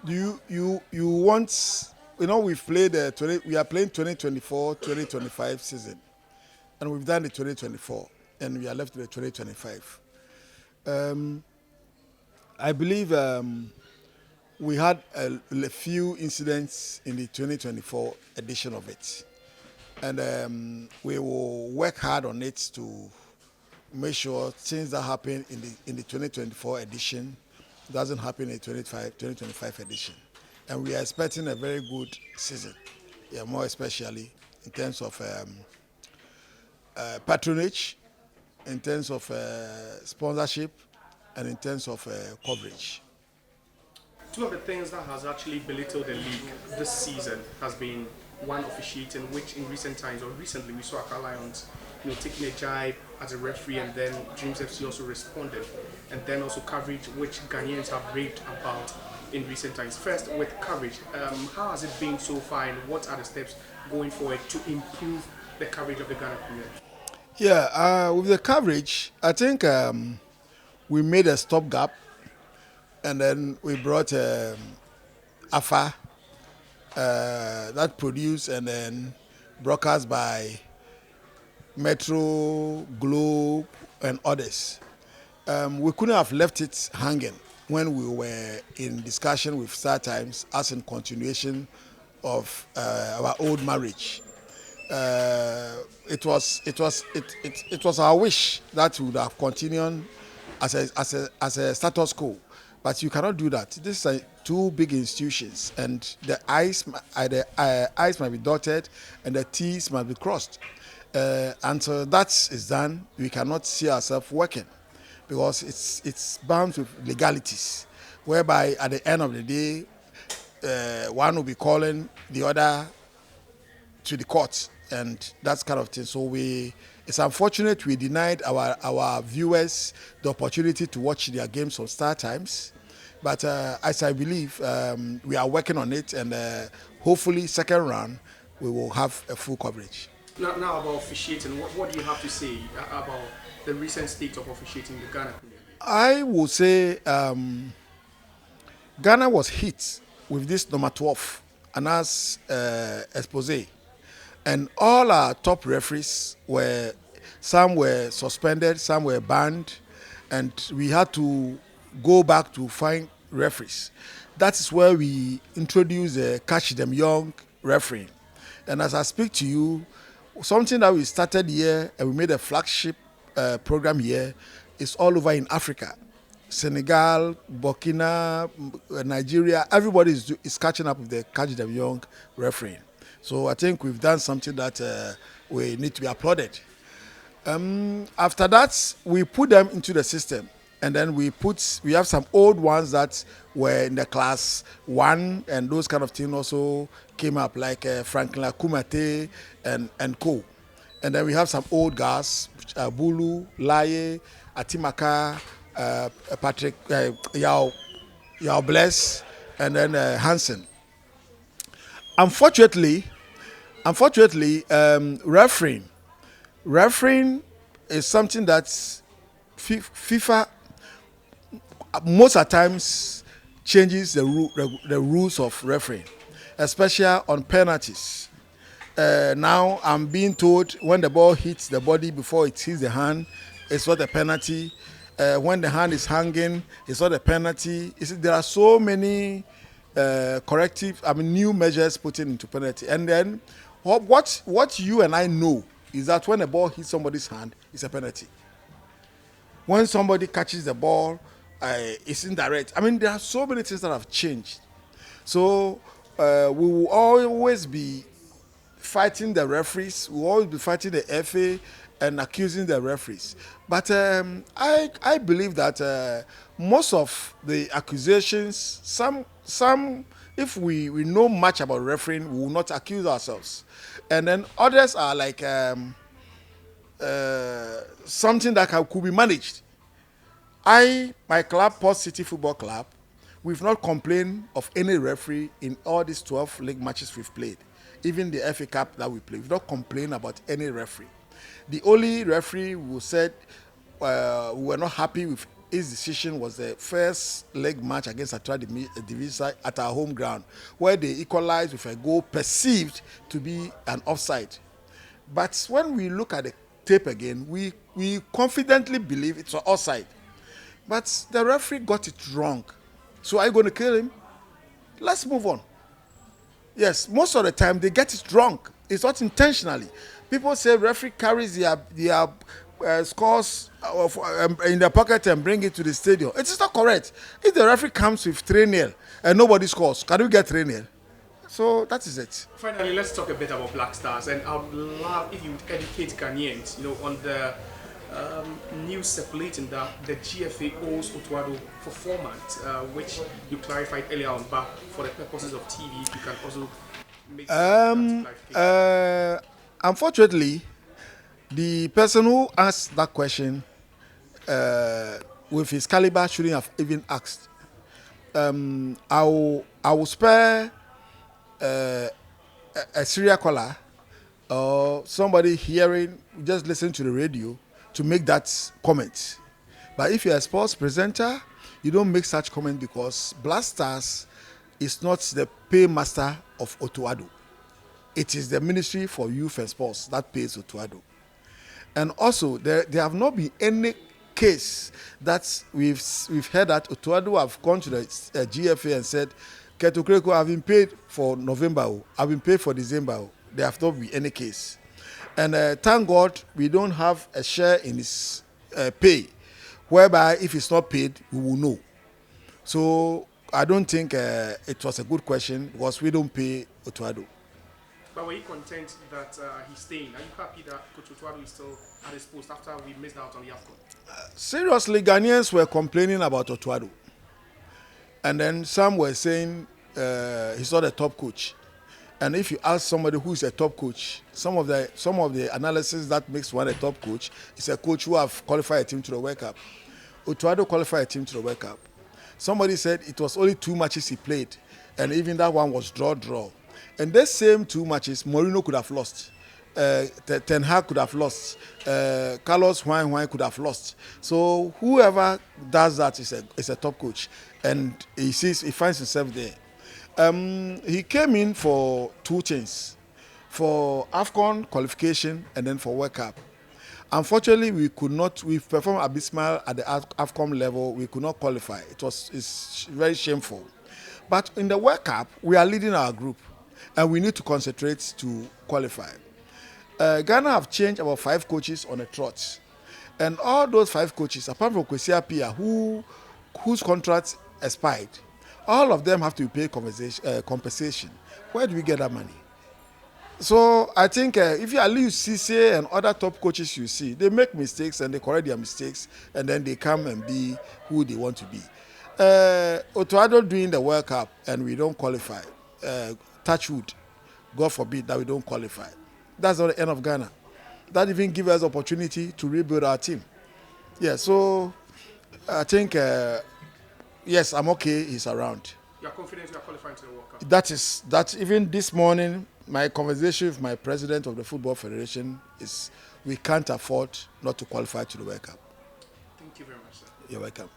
you want, we've played we are playing 2024-2025 season, and we've done the 2024, and we are left with the 2025. Um, I believe we had a few incidents in the 2024 edition of it, and we will work hard on it to make sure things that happen in the 2024 edition doesn't happen in the 2025 edition. And we are expecting a very good season, yeah, more especially in terms of patronage, in terms of sponsorship, and in terms of coverage. Two of the things that has actually belittled the league this season has been one officiating, which in recent times or recently we saw Accra Lions, taking a jibe as a referee, and then Dreams FC also responded, and then also coverage, which Ghanaians have raved about in recent times. First, with coverage, how has it been so far, and what are the steps going forward to improve the coverage of the Ghana Premier? Yeah, with the coverage, I think we made a stopgap, and then we brought AFA that produced and then broadcast by Metro, Globe, and others. We couldn't have left it hanging when we were in discussion with Star Times as in continuation of our old marriage. It was our wish that we would have continued as a status quo, but you cannot do that. These are two big institutions, and the I's might be dotted and the T's might be crossed. Until that is done, we cannot see ourselves working, because it's bound with legalities, whereby at the end of the day, one will be calling the other to the court, and that kind of thing. So it's unfortunate we denied our viewers the opportunity to watch their games on Star Times, but as I believe, we are working on it, and hopefully second round we will have a full coverage. Now about officiating, what do you have to say about the recent state of officiating in the Ghana Premier League? I would say Ghana was hit with this number 12 and as expose, and all our top referees some were suspended, some were banned, and we had to go back to find referees. That is where we introduced Catch Them Young refereeing. And as I speak to you, something that we started here and we made a flagship program here is all over in Africa. Senegal, Burkina, Nigeria, everybody is catching up with the Catch Them Young refereeing. So I think we've done something that we need to be applauded. After that, we put them into the system, and then we have some old ones that were in the class 1, and those kind of things also came up, like Franklin Akumate and co. And then we have some old guys, Bulu, Laye, Atimaka, Patrick, Yao Bless, and then Hansen. Unfortunately, refereeing is something that FIFA most of the times changes the rules of refereeing, especially on penalties. Now I'm being told when the ball hits the body before it hits the hand, it's not a penalty. When the hand is hanging, it's not a penalty. There are so many new measures put into penalty. And then what you and I know is that when a ball hits somebody's hand, it's a penalty. When somebody catches the ball, it's indirect. There are so many things that have changed. So we will always be fighting the referees. We will always be fighting the FA and accusing the referees. But I believe that most of the accusations, some if we know much about refereeing, we will not accuse ourselves. And then others are like something that could be managed. My club, Port City Football Club, we've not complained of any referee in all these 12 league matches we've played. Even the FA Cup that we play, we've not complained about any referee. The only referee who said we were not happy with his decision was the first leg match against Atra Divisa at our home ground, where they equalized with a goal perceived to be an offside. But when we look at the tape again, we confidently believe it's an offside. But the referee got it wrong. So are you going to kill him? Let's move on. Yes, most of the time they get it wrong. It's not intentionally. People say referee carries their scores in their pocket and bring it to the stadium. It is not correct. If the referee comes with 3-0 and nobody scores, can we get 3-0? So that is it. Finally, let's talk a bit about Black Stars, and I would love if you would educate Ghanaians, on the news circulating that the GFA owes Otto Addo for 4 months, which you clarified earlier on, but for the purposes of TV, you can also make clarification. Unfortunately, the person who asked that question with his caliber shouldn't have even asked. I will spare a serial caller or somebody hearing, just listen to the radio to make that comment. But if you're a sports presenter, you don't make such comment, because Black Stars is not the paymaster of Otto Addo. It is the Ministry for Youth and Sports that pays Otto Addo. And also, there have not been any case that we've heard that Otto Addo have gone to the GFA and said, Keto Kreko, I've been paid for November, I've been paid for December. There have not been any case. And thank God we don't have a share in his pay, whereby if it's not paid, we will know. So I don't think it was a good question, because we don't pay Otto Addo. But were you content that he's staying? Are you happy that Coach Otto Addo is still at his post after we missed out on the AFCON? Seriously, Ghanaians were complaining about Otto Addo. And then some were saying he's not a top coach. And if you ask somebody who is a top coach, some of the analysis that makes one a top coach is a coach who have qualified a team to the World Cup. Otto Addo qualified a team to the World Cup. Somebody said it was only 2 matches he played, and even that one was draw. And these same 2 matches, Mourinho could have lost. Ten Hag could have lost. Carlos Huang could have lost. So whoever does that is a top coach, and he finds himself there. He came in for 2 things, for AFCON qualification and then for World Cup. Unfortunately, we performed abysmal at the AFCON level. We could not qualify. It's very shameful. But in the World Cup, we are leading our group, and we need to concentrate to qualify. Ghana have changed about 5 coaches on a trot. And all those 5 coaches, apart from Kwesi Appiah, whose contract expired, all of them have to pay compensation. Where do we get that money? So I think if you allow Cisse and other top coaches you see, they make mistakes and they correct their mistakes, and then they come and be who they want to be. Otto Addo doing the World Cup and we don't qualify. Touch wood. God forbid that we don't qualify. That's not the end of Ghana. That even gives us opportunity to rebuild our team. Yeah, so I think, yes, I'm okay, he's around. You're confident you're qualifying to the World Cup? That even this morning, my conversation with my president of the Football Federation is we can't afford not to qualify to the World Cup. Thank you very much, sir. You're welcome.